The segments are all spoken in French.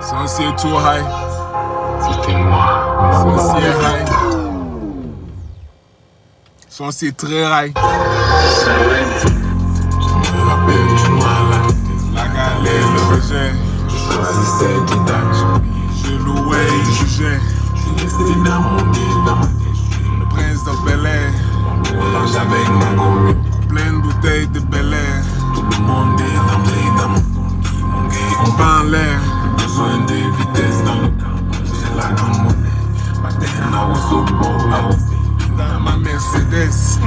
Sorcier too high. C'était moi. Sorcier high. Sorcier très high. Je me rappelle du noir, La galère, le rejet. je choisissais des dates. Je louais et jugeais. Je suis resté dans mon nez, dans ma tête. Je suis Le prince de Bel Air. le mélange avec ma gomme. Plein de bouteilles de Bel Air. Tout le monde est d'emblée dans mon fond. Mon gars, On va en l'air. besoin de vitesse dans le camp. J'ai la grande monnaie. Back then I was so broke, I was Dans ma Mercedes.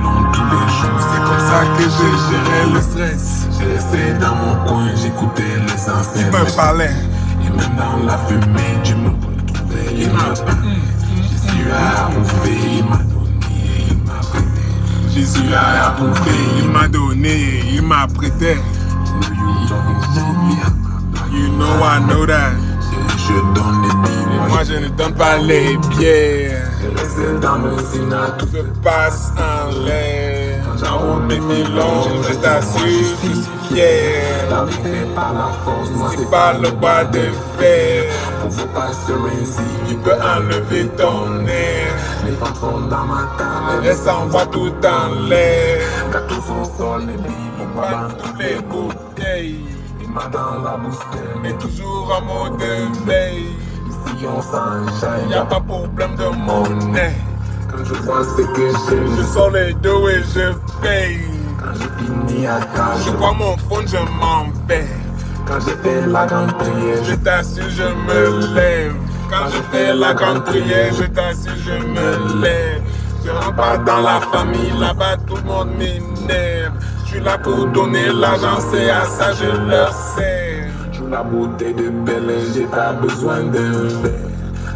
long tous les jours. C'est comme ça que j'ai géré le stress. J'ai resté dans mon coin, j'écoutais les Il anciens. me parlait. Et même dans la fumée, Dieu me retrouvait. Il m'a parlé. Jésus a approuvé, il m'a donné, il m'a prêté. Jésus a approuvé, il m'a donné, il m'a prêté. You know I know that. Je donne les billes, Moi je ne donne pas les bières. je reste dans le Sénat, tout Je passe en l'air. J'enroule mes filons, je t'assure, je suis fier. la vie fait par la force, moi C'est pas le bois de fer. pour vous pas se rincer. Il peut enlever ton air. Les femmes sont dans ma table, Elle s'envoie tout en l'air. gâteaux sont sur les billes, pour Pas moi tous les bouteilles. il m'a dans la bouche, Mais toujours en mode veille. ici on s'enjaille, Y'a pas problème de monnaie. quand je vois ce que Je j'aime, sors les dos et je paye. quand je finis à table, Je vois mon phone, je m'en vais. quand je fais la grande prière, Je t'assure, je me lève. Quand je fais la grande prière, je t'assure, je me lève. Je rentre pas dans la famille, là-bas tout le monde m'énerve. Je suis là pour donner l'argent, c'est à ça je leur sers. joue la beauté de Bel Air, j'ai pas besoin de verre.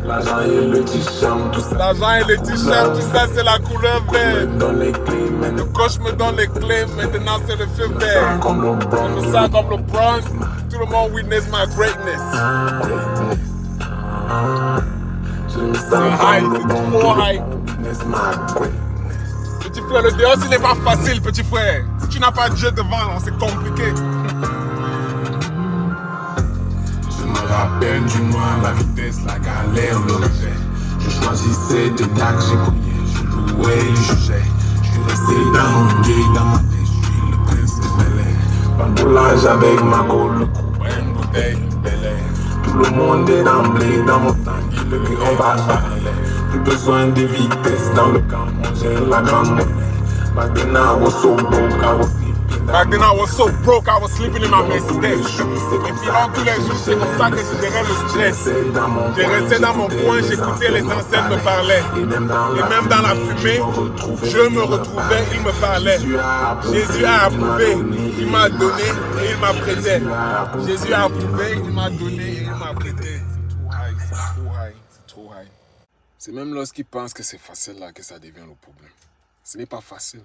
L'argent et le t-shirt, tout ça. L'argent et les t-shirts, tout ça c'est la couleur Me verte. donne les clés, mais Le coach me donne les clés, maintenant c'est le feu vert. comme le Je bronze. me sens comme le Bronx, tout le monde witness my greatness. Je me C'est sens high, comme le c'est bon trop high. Witness my greatness. Petit frère, le dehors, ce n'est pas facile, petit frère. Si tu n'as pas de jeu devant, c'est compliqué. Je me rappelle du noir, la vitesse, la galère, le rejet. Je choisissais des dates, j'ai prié, je louais, je jugeais. Je suis resté dans mon gay, dans ma tête, je suis le prince de Bel Air. Bamboulage avec ma goule, le coup, une bouteille de Bel Air. Tout le monde est d'emblée dans mon tanguy, le gris, on va parler. Plus besoin de vitesse dans le camp, j'ai la grande monnaie. Back then I was so broke, I was sleeping. Back then I was so broke, I was sleeping in my Mercedes. Et puis là, tous les jours, c'est comme ça que je gérais le stress. J'ai resté dans mon coin, j'écoutais les ancêtres me parler. Et même dans la fumée, je me retrouvais, il me parlait. Jésus a approuvé, il m'a donné et il m'a prêté. Jésus a approuvé, il m'a donné et il m'a prêté. C'est trop high, c'est trop high, c'est trop high. C'est même lorsqu'ils pensent que c'est facile là que ça devient le problème. Ce n'est pas facile.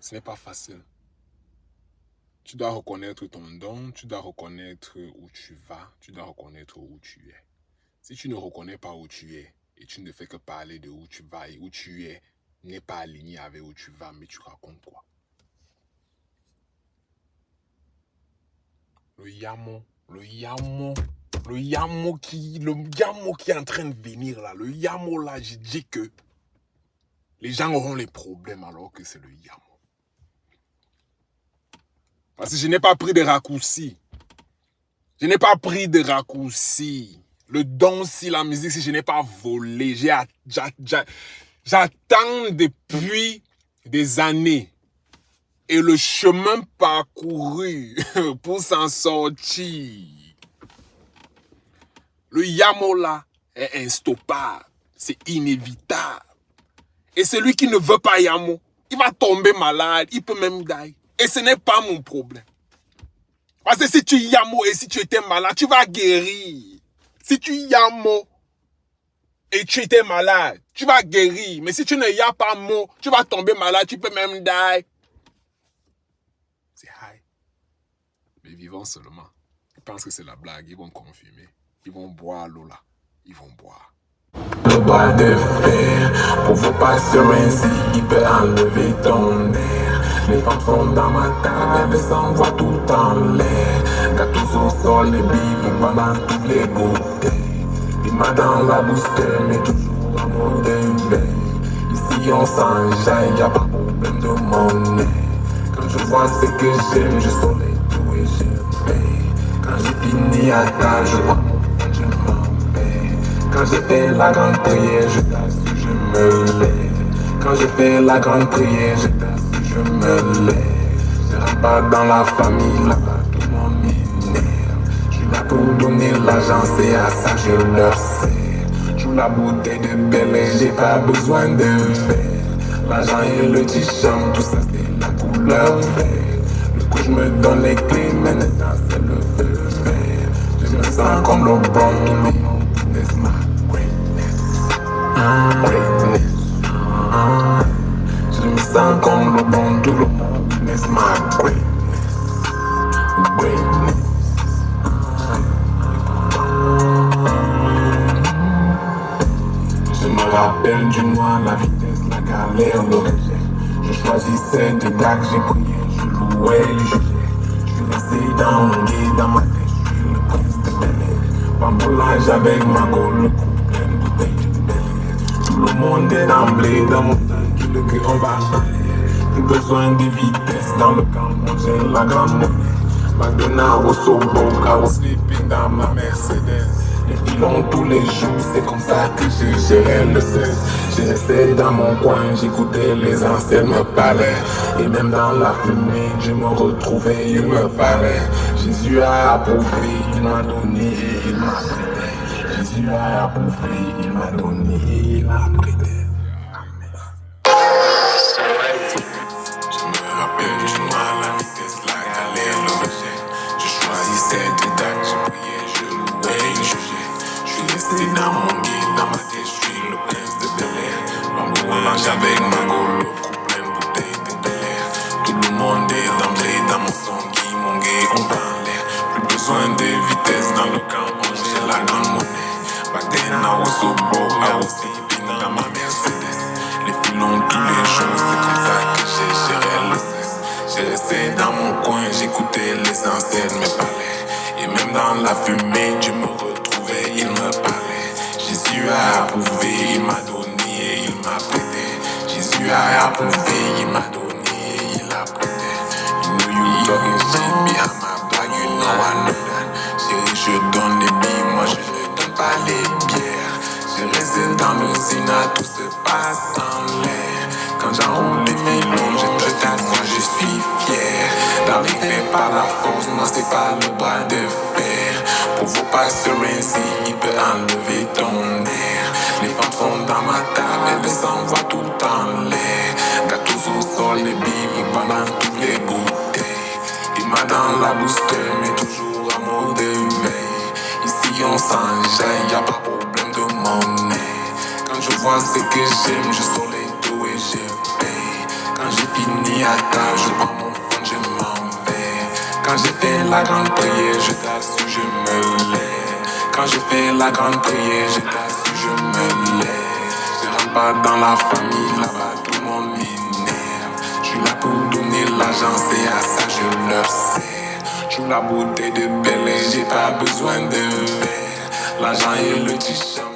Ce n'est pas facile. Tu dois reconnaître ton don, tu dois reconnaître où tu vas, tu dois reconnaître où tu es. Si tu ne reconnais pas où tu es et tu ne fais que parler de où tu vas et où tu es, n'est pas aligné avec où tu vas, mais tu racontes quoi? Le Yamo qui est en train de venir là, le Yamo là, j'ai dit que les gens auront les problèmes alors que c'est le Yamo. Parce que je n'ai pas pris de raccourcis. Je n'ai pas pris de raccourcis. Le don, si la musique, si je n'ai pas volé. J'attends depuis des années. Et le chemin parcouru pour s'en sortir. Le Yamo là est instoppable. C'est inévitable. Et celui qui ne veut pas Yamo, il va tomber malade, il peut même die. Et ce n'est pas mon problème. Parce que si tu Yamo et si tu étais malade, tu vas guérir. Si tu Yamo et tu étais malade, tu vas guérir. Mais si tu ne y as pas mot, tu vas tomber malade, tu peux même die. C'est high. Mais vivons seulement. Ils pensent que c'est la blague, ils vont confirmer. Ils vont boire l'eau là. Ils vont boire. Le bois de fer, pour vous pas se rincer, il peut enlever ton air. Les femmes sont dans ma table, elles s'envoient tout en l'air. Gâteaux sous sur les billes pour balance toutes les bouteilles. Il m'a dans la booster mais toujours à mon éveil. Ici on s'enjaille, y'a pas de problème de monnaie. Quand je vois ce que j'aime, je sors les tout et je paye. Quand j'ai fini à table, je prends mon fond, je m'en vais. Quand j'ai fait la grande prière, je t'assure, je me lève. Quand j'ai fait la grande prière, je t'assure, je me lève. Je rentre pas dans la famille, là-bas tout le monde m'énerve. Je suis là pour donner l'argent, c'est à ça que je leur sers. Joue la bouteille de Bel Air, j'ai pas besoin de verre. L'argent et le t-shirt, tout ça c'est la couleur vert. Le coup je me donne les clés, maintenant c'est le feu vert. Je me sens comme le bon, mais mon goodness, my greatness. Greatness. Je me sens comme le bon, tout le monde, goodness, my greatness. Greatness. Je me rappelle du noir, la vitesse, la galère, le rejet. Je choisissais des dagues, j'ai prié, je louais, je jugeais. Je suis resté dans mon guide, dans ma tête, je suis le prince de Bel Air. Bamboulage avec ma gaule, le coup plein de bouteilles de Bel Air. Tout le monde est d'emblée dans mon temps, qui le cri, on va aller. Plus besoin de vitesse, dans le camp, j'ai la grande monnaie. McDonald's au Sobo, I was sleeping dans ma Mercedes. Les filons tous les jours, c'est comme ça que je gérais le 16. Je restais dans mon coin, j'écoutais les anciens me parlaient. Et même dans la fumée, je me retrouvais, il me parlait. Jésus a approuvé, il m'a donné et il m'a prêté. Jésus a approuvé, il m'a donné et il m'a prêté. Je me rappelle du noir, la vitesse, la galère, le rejet. Je choisissais des dagues, je priais, je louais, je jugeais. Je suis resté dans mon guide, dans ma tête, je suis le prince de Bel Air. Bamboulage avec ma gaule, le coup plein de bouteilles de Bel Air. Tout le monde est d'emblée dans mon son, Guy, mon gay, on va en l'air. Plus besoin de vitesse dans le camp, j'ai la grande monnaie. Back then I was so broke, I was sleeping dans ma Mercedes. Les filons tous les jours, c'est comme ça que j'ai géré le stress. J'ai resté dans mon coin, j'écoutais les anciennes me parler. Et même dans la fumée, je me retrouvais, il me parlait. Jésus a approuvé, il m'a donné et il m'a prêté. Jésus a approuvé, il m'a donné et il a prêté. You know you talking shit behind my back, you know I know that. Chérie, je donne les billes, moi je ne donne pas les bières. Je reste dans le Sénat, tout se passe en l'air. Quand j'enroule les filons, je te tape, moi je suis fier. D'arriver par la force, non c'est pas le bras de fer. Pour vos passeurs ainsi, il peut enlever ton air. Les femmes sont dans ma table, elles s'envoient tout en l'air. Gâteaux au sol, les billes, balance toutes les bouteilles. Il m'a dans la booster, mais toujours à mode d'éveil. Ici on s'enjaille, y'a pas problème de monnaie. Quand je vois ce que j'aime, je sors les dos et je paye. Quand j'ai fini à table, je prends mon fond, je m'en vais. Quand j'ai fait la grande prière, je t'assure, je me lève. Quand j'ai fait la grande prière, je t'assure, je me lève. Je rentre pas dans la famille, là-bas tout le monde m'énerve. Je suis là pour donner l'argent, c'est à ça que je leur sers. Joue la bouteille de Bel Air, j'ai pas besoin de verre. L'argent et le t-shirt.